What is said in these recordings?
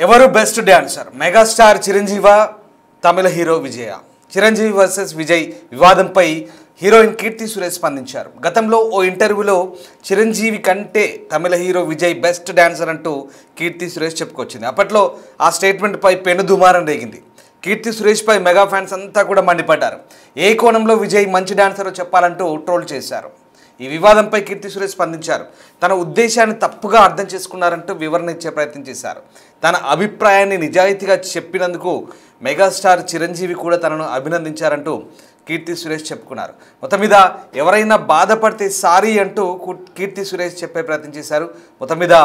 ఎవరు best dancer? Megastar చిరంజీవా, తమిళ hero విజయ? Chiranjeevi versus Vijay వివాదంపై heroine Keerthy Suresh స్పందించారు. గతంలో ఓ ఇంటర్వ్యూలో చిరంజీవి కంటే తమిళ హీరో విజయ్ బెస్ట్ డాన్సర్ అంటూ కీర్తి సురేష్ చెప్పుకొచ్చింది. అప్పట్లో ఆ స్టేట్మెంట్పై పెనుదుమారం రేగింది. కీర్తి సురేష్పై మెగా ఫ్యాన్స్ అంతా కూడా మండిపడ్డారు. ఏ కోణంలో విజయ్ మంచి డాన్సరో చెప్పాలంటూ ట్రోల్ చేశారు. ఈ వివాదంపై కీర్తి సురేష్ స్పందించారు. తన ఉద్దేశాన్ని తప్పుగా అర్థం చేసుకున్నారంటూ వివరణ ఇచ్చే ప్రయత్నం చేశారు. తన అభిప్రాయాన్ని నిజాయితీగా చెప్పినందుకు మెగాస్టార్ చిరంజీవి కూడా తనను అభినందించారంటూ కీర్తి సురేష్ చెప్పుకున్నారు. మొత్తం మీద ఎవరైనా బాధపడితే సారీ అంటూ కీర్తి సురేష్ చెప్పే ప్రయత్నం చేశారు. మొత్తం మీద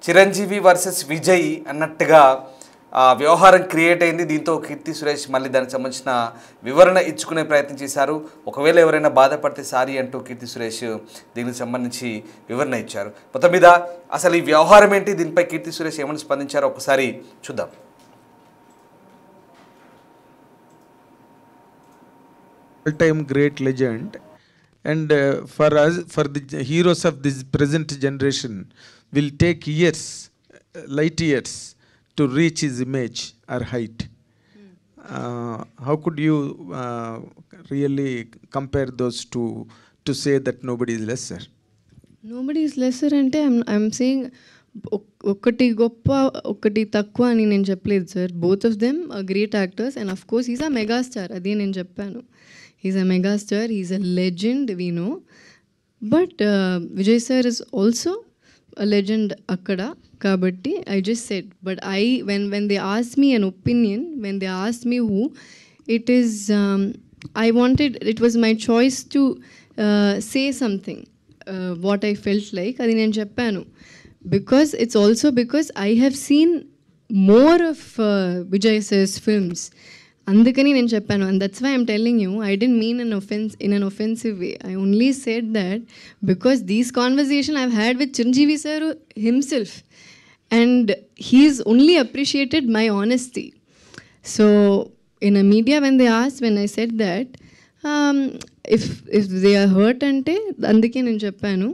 చిరంజీవి వర్సెస్ విజయ్ అన్నట్టుగా వ్యవహారం క్రియేట్ అయింది. దీంతో కీర్తి సురేష్ మళ్ళీ దానికి సంబంధించిన వివరణ ఇచ్చుకునే ప్రయత్నం చేశారు. ఒకవేళ ఎవరైనా బాధపడితే సారీ అంటూ కీర్తి సురేష్ దీనికి సంబంధించి వివరణ ఇచ్చారు. మొత్తం మీద అసలు ఈ వ్యవహారం ఏంటి, దీనిపై కీర్తి సురేష్ ఏమని స్పందించారో ఒకసారి చూద్దాం. All-time great legend, and for us, for the heroes of this present generation, will take years, light years, to reach his image or height. How could you really compare those two to say that nobody is lesser? Nobody is lesser ante I'm saying ఒకటి గొప్ప ఒకటి తక్కువ అని నేను చెప్పలేదు sir. Both of them great actors and of course is a megastar. అదే నేను చెప్పాను. He's a megastar, he's a legend, we know. But Vijay sir is also a legend akkada. Kabatti, I just said. But when they asked me an opinion, when they asked me who, it is, it was my choice to say something, what I felt like. Adi nenu cheppanu. Because it's also because I have seen more of Vijay sir's films. అందుకని నేను చెప్పాను. And that's why I'm telling you, I don't mean in an offensive way. I only said that because these conversation I've had with Chiranjeevi sir himself and he's only appreciated my honesty. So in a media when I said that if they are hurt అంటే అందుకే నేను చెప్పాను.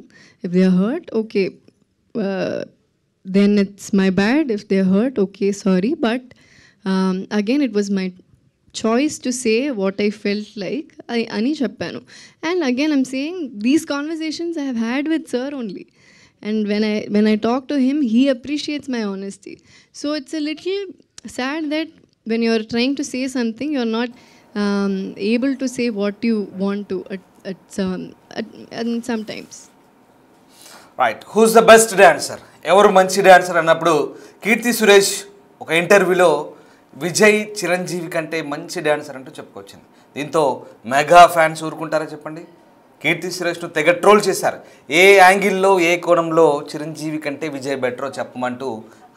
If they are hurt okay, then it's my bad. If they are hurt okay, sorry. But again it was my choice to say what I felt like ani cheppanu. And again I'm saying these conversations I have had with sir only, and when I talk to him he appreciates my honesty. So it's a little sad that when you're trying to say something you're not able to say what you want to at sometimes. Right, who's the best dancer? ఎవరు మంచి dancer అన్నప్పుడు కీర్తి సురేష్ ఒక ఇంటర్వ్యూలో విజయ్ చిరంజీవి కంటే మంచి dancer అంటూ చెప్పుకొచ్చింది. దీంతో మెగా ఫ్యాన్స్ ఊరుకుంటారా చెప్పండి? కీర్తి సురేష్ను తెగ ట్రోల్ చేశారు. ఏ యాంగిల్లో ఏ కోణంలో చిరంజీవి కంటే విజయ్ బెటరో చెప్పమంటూ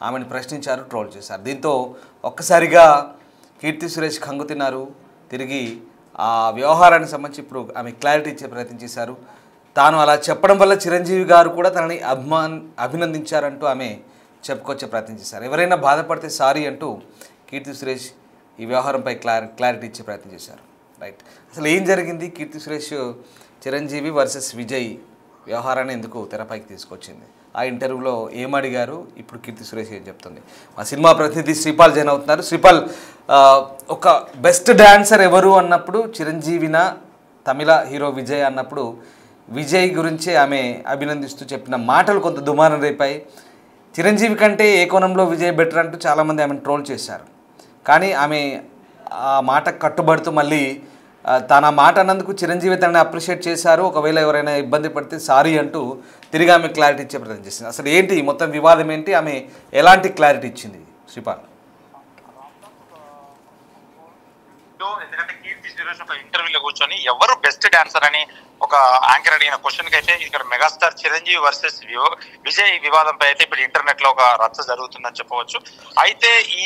ఆమెను ప్రశ్నించారు, ట్రోల్ చేశారు. దీంతో ఒక్కసారిగా కీర్తి సురేష్ కంగు తిన్నారు. తిరిగి ఆ వ్యవహారానికి సంబంధించి ఇప్పుడు ఆమె క్లారిటీ ఇచ్చే ప్రయత్నం చేశారు. తాను అలా చెప్పడం వల్ల చిరంజీవి గారు కూడా తనని అభినందించారంటూ ఆమె చెప్పుకొచ్చే ప్రయత్నం చేశారు. ఎవరైనా బాధపడితే సారీ అంటూ కీర్తి సురేష్ ఈ వ్యవహారంపై క్లారిటీ ఇచ్చే ప్రయత్నం చేశారు. రైట్, అసలు ఏం జరిగింది? కీర్తి సురేష్ చిరంజీవి వర్సెస్ విజయ్ వ్యవహారాన్ని ఎందుకు తెరపైకి తీసుకొచ్చింది? ఆ ఇంటర్వ్యూలో ఏమడిగారు? ఇప్పుడు కీర్తి సురేష్ ఏం చెప్తుంది? మా సినిమా ప్రతినిధి శ్రీపాల్ జైన్ అవుతున్నారు. శ్రీపాల్, ఒక బెస్ట్ డాన్సర్ ఎవరు అన్నప్పుడు చిరంజీవినా తమిళ హీరో విజయ్ అన్నప్పుడు విజయ్ గురించే ఆమె అభినందిస్తూ చెప్పిన మాటలు కొంత దుమారం రేపాయి. చిరంజీవి కంటే ఏ కోణంలో విజయ్ బెటర్ అంటూ చాలామంది ఆమెను ట్రోల్ చేశారు. కానీ ఆమె ఆ మాటకు కట్టుబడుతూ మళ్ళీ తన మాట అన్నందుకు చిరంజీవి తనని అప్రిషియేట్ చేశారు. ఒకవేళ ఎవరైనా ఇబ్బంది పడితే సారీ అంటూ తిరిగి ఆమె క్లారిటీ ఇచ్చే ప్రయత్నం చేసింది. అసలు ఏంటి మొత్తం వివాదం ఏంటి? ఆమె ఎలాంటి క్లారిటీ ఇచ్చింది శ్రీపాల్? ఎందుకంటే కీర్తి సురేష్ ఒక ఇంటర్వ్యూలో కూర్చొని ఎవరు బెస్ట్ డాన్సర్ అని ఒక యాంకర్ అడిగిన క్వశ్చన్ కి అయితే ఇక్కడ మెగాస్టార్ చిరంజీవి వర్సెస్ విజయ్ వివాదంపై అయితే ఇప్పుడు ఇంటర్నెట్ లో ఒక రచ్చ జరుగుతుందని చెప్పవచ్చు. అయితే ఈ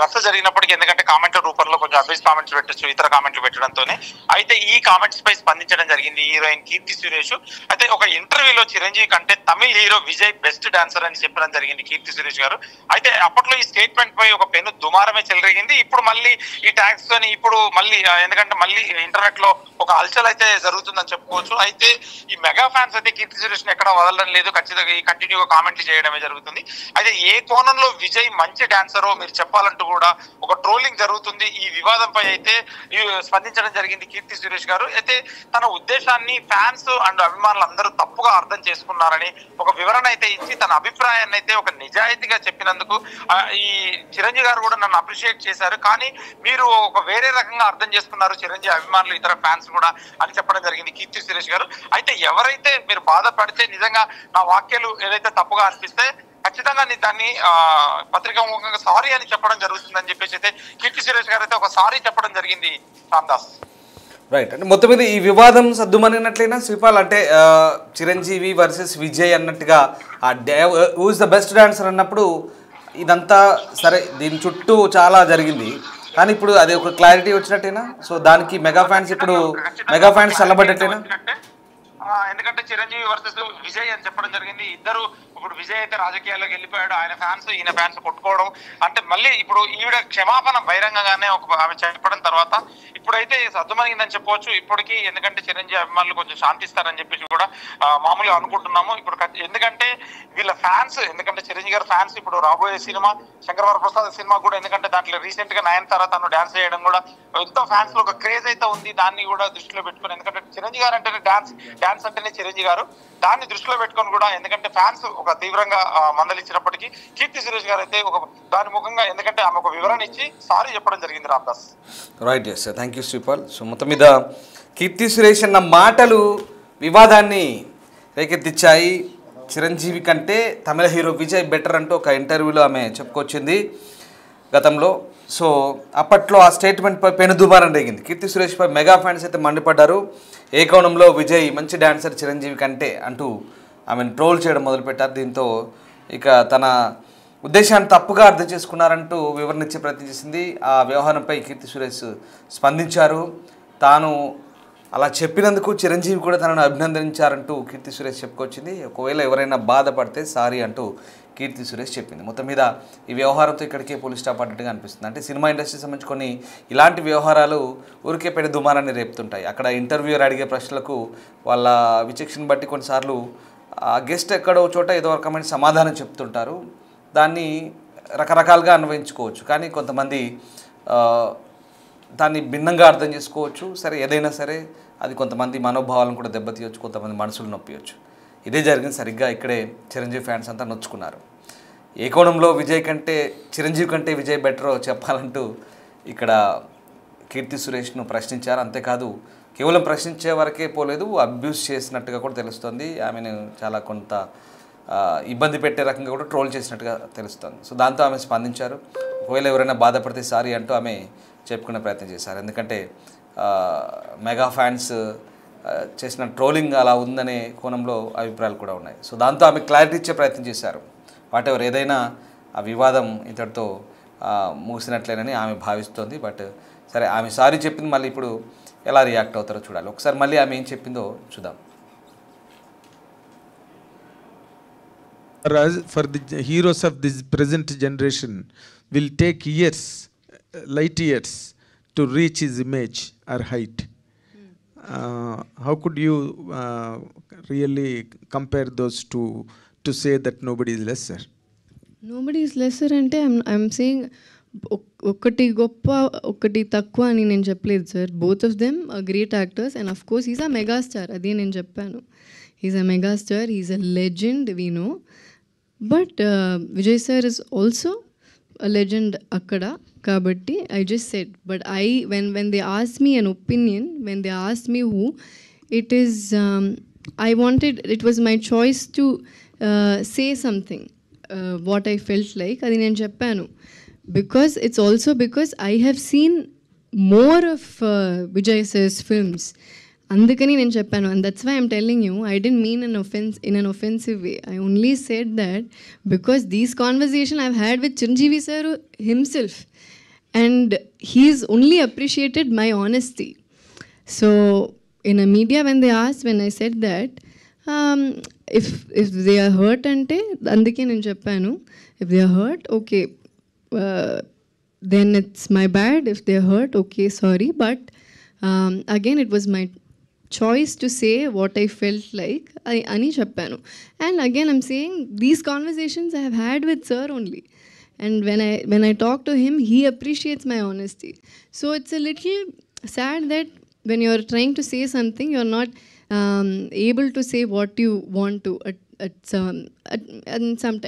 రచ్చ జరిగినప్పటికీ ఎందుకంటే కామెంట్ల రూపంలో కొంచెం అబ్యూస్ కామెంట్స్ పెట్టచ్చు, ఇతర కామెంట్లు పెట్టడంతోనే అయితే ఈ కామెంట్స్ పై స్పందించడం జరిగింది హీరోయిన్ కీర్తి సురేష్. అయితే ఒక ఇంటర్వ్యూలో చిరంజీవి కంటే తమిళ హీరో విజయ్ బెస్ట్ డాన్సర్ అని చెప్పడం జరిగింది కీర్తి సురేష్ గారు. అయితే అప్పట్లో ఈ స్టేట్మెంట్ పై ఒక పెను దుమారమే చెలరేగింది. ఇప్పుడు మళ్ళీ ఈ ట్యాగ్స్ తోని ఇప్పుడు మళ్ళీ ఎందుకంటే మళ్ళీ ఇంటర్నెట్ లో ఒక హల్చల్ అయితే జరుగుతుందని చెప్పుకోవచ్చు. అయితే ఈ మెగా ఫ్యాన్స్ అయితే కీర్తి సురేష్ ని ఎక్కడ వదలడం లేదు, ఖచ్చితంగా ఈ కంటిన్యూగా కామెంట్లు చేయడమే జరుగుతుంది. అయితే ఏ కోణంలో విజయ్ మంచి డాన్సరో మీరు చెప్పాలంటూ కూడా ఒక ట్రోలింగ్ జరుగుతుంది. ఈ వివాదంపై అయితే స్పందించడం జరిగింది కీర్తి సురేష్ గారు. అయితే తన ఉద్దేశాన్ని ఫ్యాన్స్ అండ్ అభిమానులు అందరూ తప్పుగా అర్థం చేసుకున్నారని ఒక వివరణ అయితే ఇచ్చి తన అభిప్రాయాన్ని అయితే ఒక నిజాయితీగా చెప్పినందుకు ఈ చిరంజీవి గారు కూడా నన్ను అప్రిషియేట్ చేశారు, కానీ మీరు ఒక వేరే రకంగా అర్థం చేసుకున్నారు చిరంజీవి అభిమానులు ఇతర ఫ్యాన్స్ కూడా అని చెప్పడం జరిగింది కీర్తి సురేష్ గారు. అయితే ఎవరైతే మీరు బాధపడితే నిజంగా నా వాక్యాలు ఏదైతే తప్పుగా అనిపిస్తే ఖచ్చితంగా దాన్ని పత్రికా ముఖంగా సారీ అని చెప్పడం జరుగుతుందని చెప్పేసి అయితే కీర్తి సురేష్ గారు అయితే ఒక సారీ చెప్పడం జరిగింది రామ్దాస్. రైట్. అంటే మొత్తం మీద ఈ వివాదం సద్దుమనినట్లయినా శ్రీపాల్, అంటే చిరంజీవి వర్సెస్ విజయ్ అన్నట్టుగా ఆ who is the best dancer అన్నప్పుడు ఇదంతా సరే దీని చుట్టూ చాలా జరిగింది, కానీ ఇప్పుడు అది ఒక క్లారిటీ వచ్చినట్టేనా? సో దానికి మెగా ఫ్యాన్స్ ఇప్పుడు మెగా ఫ్యాన్స్ చల్లబడ్డట్టేనా? ఎందుకంటే చిరంజీవి వర్సెస్ విజయ్ అని చెప్పడం జరిగింది. ఇద్దరు ఇప్పుడు విజయ్ అయితే రాజకీయాల్లోకి వెళ్ళిపోయాడు, ఆయన ఫ్యాన్స్ ఈయన ఫ్యాన్స్ కొట్టుకోవడం అంటే మళ్ళీ ఇప్పుడు ఈవిడ క్షమాపణ బహిరంగంగానే ఆమె చెప్పడం తర్వాత ఇప్పుడైతే సర్దుమనిగిందని చెప్పవచ్చు ఇప్పటికీ. ఎందుకంటే చిరంజీవి అభిమానులు కొంచెం శాంతిస్తారని చెప్పేసి కూడా మామూలుగా అనుకుంటున్నాము ఇప్పుడు. ఎందుకంటే వీళ్ళ ఫ్యాన్స్, ఎందుకంటే చిరంజీవి గారి ఫ్యాన్స్ ఇప్పుడు రాబోయే సినిమా శంకరవరప్రసాద్ సినిమా కూడా, ఎందుకంటే దాంట్లో రీసెంట్ గా నయనతార తను డాన్స్ చేయడం కూడా ఎంతో ఫ్యాన్స్ లో ఒక క్రేజ్ అయితే ఉంది. దాన్ని కూడా దృష్టిలో పెట్టుకుని, ఎందుకంటే చిరంజీవి గారు అంటేనే డాన్స్ అంటేనే చిరంజీవి గారు, దాన్ని దృష్టిలో పెట్టుకొని కూడా ఎందుకంటే ఫ్యాన్స్ ఒక తీవ్రంగా మందలిచ్చినప్పటికీ కీర్తి సురేష్ గారు అయితే ఒక దాని ముఖంగా ఎందుకంటే ఆమె ఒక వివరణ ఇచ్చి సారీ చెప్పడం జరిగింది Ramdas. Right, yes sir, thank you Sripal. So మొత్తం మీద కీర్తి సురేష్ అన్న మాటలు వివాదాన్ని రేకెత్తిచ్చాయి. చిరంజీవి కంటే తమిళ హీరో విజయ్ బెటర్ అంటూ ఒక ఇంటర్వ్యూలో ఆమె చెప్పుకొచ్చింది గతంలో. సో అప్పట్లో ఆ స్టేట్మెంట్పై పెనుదుమారం రేగింది. కీర్తి సురేష్పై మెగా ఫ్యాన్స్ అయితే మండిపడ్డారు. ఏ కోణంలో విజయ్ మంచి డాన్సర్ చిరంజీవి కంటే అంటూ ఆమెను ట్రోల్ చేయడం మొదలుపెట్టారు. దీంతో ఇక తన ఉద్దేశాన్ని తప్పుగా అర్థం చేసుకున్నారంటూ వివరణ ఇచ్చే ప్రయత్నం చేసింది. ఆ వ్యవహారంపై కీర్తి సురేష్ స్పందించారు. తాను అలా చెప్పినందుకు చిరంజీవి కూడా తనను అభినందించారంటూ కీర్తి సురేష్ చెప్పుకొచ్చింది. ఒకవేళ ఎవరైనా బాధపడితే సారీ అంటూ కీర్తి సురేష్ చెప్పింది. మొత్తం మీద ఈ వ్యవహారంతో ఇక్కడికే పోలీస్ స్టాప్ అన్నట్టుగా అనిపిస్తుంది. అంటే సినిమా ఇండస్ట్రీకి సంబంధించి కొన్ని ఇలాంటి వ్యవహారాలు ఊరికే పెద్ద దుమారాన్ని రేపుతుంటాయి. అక్కడ ఇంటర్వ్యూయర్ అడిగే ప్రశ్నలకు వాళ్ళ విచక్షణ బట్టి కొన్నిసార్లు ఆ గెస్ట్ ఎక్కడో చోట ఏదో రకమైన సమాధానం చెప్తుంటారు. దాన్ని రకరకాలుగా అన్వయించుకోవచ్చు, కానీ కొంతమంది దాన్ని భిన్నంగా అర్థం చేసుకోవచ్చు. సరే, ఏదైనా సరే అది కొంతమంది మనోభావాలను కూడా దెబ్బతీయవచ్చు, కొంతమంది మనసులు నొప్పియచ్చు. ఇదే జరిగింది. సరిగ్గా ఇక్కడే చిరంజీవి ఫ్యాన్స్ అంతా నొచ్చుకున్నారు. ఏ కోణంలో విజయ్ కంటే చిరంజీవి కంటే విజయ్ బెటరో చెప్పాలంటూ ఇక్కడ కీర్తి సురేష్ను ప్రశ్నించారు. అంతేకాదు కేవలం ప్రశ్నించే వరకే పోలేదు, అబ్యూస్ చేసినట్టుగా కూడా తెలుస్తుంది. ఆమెను చాలా కొంత ఇబ్బంది పెట్టే రకంగా కూడా ట్రోల్ చేసినట్టుగా తెలుస్తుంది. సో దాంతో ఆమె స్పందించారు. ఒకవేళ ఎవరైనా బాధపడితే సారీ అంటూ ఆమె చెప్పుకునే ప్రయత్నం చేశారు. ఎందుకంటే మెగా ఫ్యాన్స్ చేసిన ట్రోలింగ్ అలా ఉందనే కోణంలో అభిప్రాయాలు కూడా ఉన్నాయి. సో దాంతో ఆమె క్లారిటీ ఇచ్చే ప్రయత్నం చేశారు. వాటెవర్ ఏదైనా ఆ వివాదం ఇంతటితో ముగిసినట్లేనని ఆమె భావిస్తోంది. బట్ సరే, ఆమె సారీ చెప్పింది. మళ్ళీ ఇప్పుడు ఎలా రియాక్ట్ అవుతారో చూడాలి. ఒకసారి మళ్ళీ ఆమె ఏం చెప్పిందో చూద్దాం. For the heroes of this present generation will take years, light years, to reach his image or height. How could you really compare those two to say that nobody is lesser? Nobody is lesser అంటే I'm saying ఒకటి గొప్ప ఒకటి తక్కువ అని నేను చెప్పలేదు sir. Both of them great actors and of course is a megastar. అదే నేను చెప్పాను. Is a megastar, is a legend, we know. But Vijay sir is also a legend akkada kabatti I just said. But when they asked me an opinion, when they asked me who it is, I wanted, it was my choice to say something what I felt like adi nen cheppanu, because it's also because I have seen more of Vijay sir's films. అందుకని నేను చెప్పాను. And that's why I'm telling you, I don't mean in an offensive way. I only said that because these conversation I've had with Chiranjeevi sir himself, and he's only appreciated my honesty. So in a media when I said that, if they are hurt అంటే అందుకే నేను చెప్పాను, if they are hurt, okay, then it's my bad. If they are hurt, okay, sorry, but Again, it was my choice to say what I felt like. Ani cheppanu. And again, I'm saying these conversations I have had with sir only. And when I talk to him, he appreciates my honesty. So it's a little sad that when you're trying to say something, you're not able to say what you want to at some time.